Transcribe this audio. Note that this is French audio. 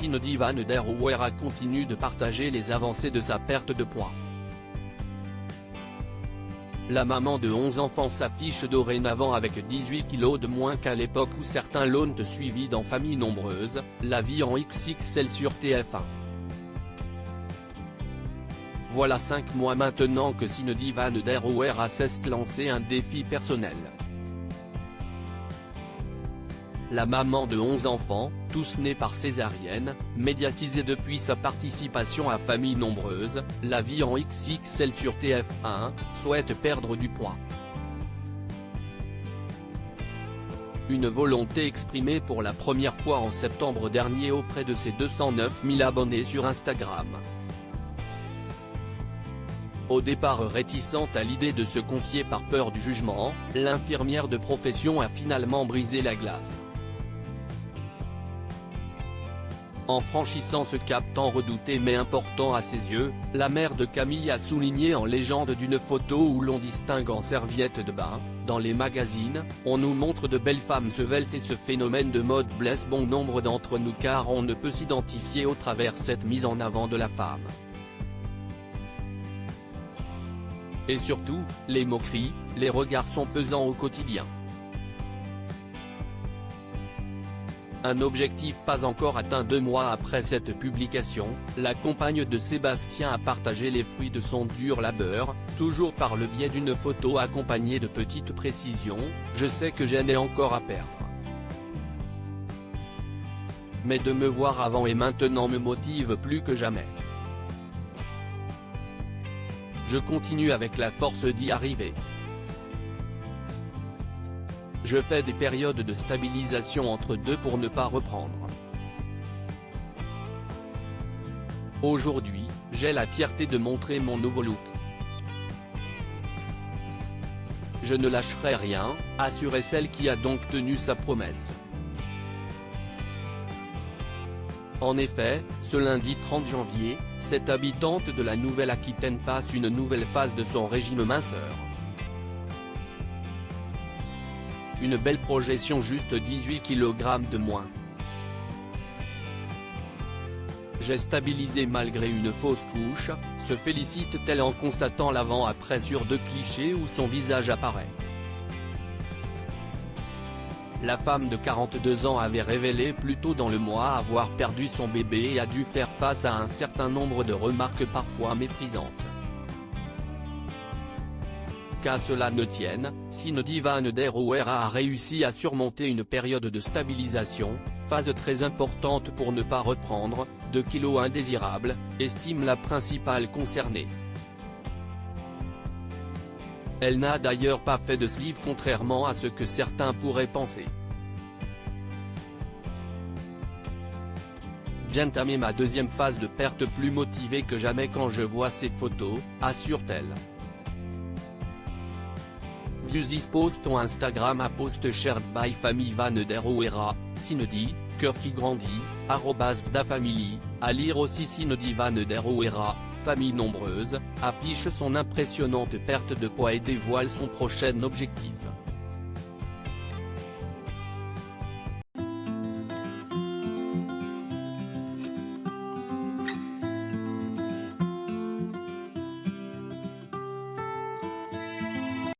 Cindy Van der Oera continue de partager les avancées de sa perte de poids. La maman de 11 enfants s'affiche dorénavant avec 18 kg de moins qu'à l'époque où certains l'ont suivi dans Famille Nombreuse, la vie en XXL sur TF1. Voilà 5 mois maintenant que Cindy Van der Oera s'est lancé un défi personnel. La maman de 11 enfants, tous nés par césarienne, médiatisée depuis sa participation à Famille Nombreuse, la vie en XXL sur TF1, souhaite perdre du poids. Une volonté exprimée pour la première fois en septembre dernier auprès de ses 209 000 abonnés sur Instagram. Au départ réticente à l'idée de se confier par peur du jugement, l'infirmière de profession a finalement brisé la glace. En franchissant ce cap tant redouté mais important à ses yeux, la mère de Camille a souligné en légende d'une photo où l'on distingue en serviette de bain. Dans les magazines, on nous montre de belles femmes sveltes et ce phénomène de mode blesse bon nombre d'entre nous car on ne peut s'identifier au travers cette mise en avant de la femme. Et surtout, les moqueries, les regards sont pesants au quotidien. Un objectif pas encore atteint 2 mois après cette publication, la compagne de Sébastien a partagé les fruits de son dur labeur, toujours par le biais d'une photo accompagnée de petites précisions « Je sais que j'en ai encore à perdre. Mais de me voir avant et maintenant me motive plus que jamais. Je continue avec la force d'y arriver. Je fais des périodes de stabilisation entre deux pour ne pas reprendre. Aujourd'hui, j'ai la fierté de montrer mon nouveau look. Je ne lâcherai rien, assurait celle qui a donc tenu sa promesse. En effet, ce lundi 30 janvier, cette habitante de la Nouvelle-Aquitaine passe une nouvelle phase de son régime minceur. Une belle progression, juste 18 kg de moins. J'ai stabilisé malgré une fausse couche, se félicite-t-elle en constatant l'avant-après sur 2 clichés où son visage apparaît. La femme de 42 ans avait révélé plus tôt dans le mois avoir perdu son bébé et a dû faire face à un certain nombre de remarques parfois méprisantes. Qu'à cela ne tienne, Cindy Van der Oera a réussi à surmonter une période de stabilisation, phase très importante pour ne pas reprendre, de kilos indésirables, estime la principale concernée. Elle n'a d'ailleurs pas fait de sleeve contrairement à ce que certains pourraient penser. J'entame ma deuxième phase de perte plus motivée que jamais quand je vois ces photos, assure-t-elle. This post on Instagram a post shared by Famille Van der Oera, Cindy, cœur qui grandit, @vdafamily, à lire aussi Cindy Van der Oera, Famille Nombreuse, affiche son impressionnante perte de poids et dévoile son prochain objectif.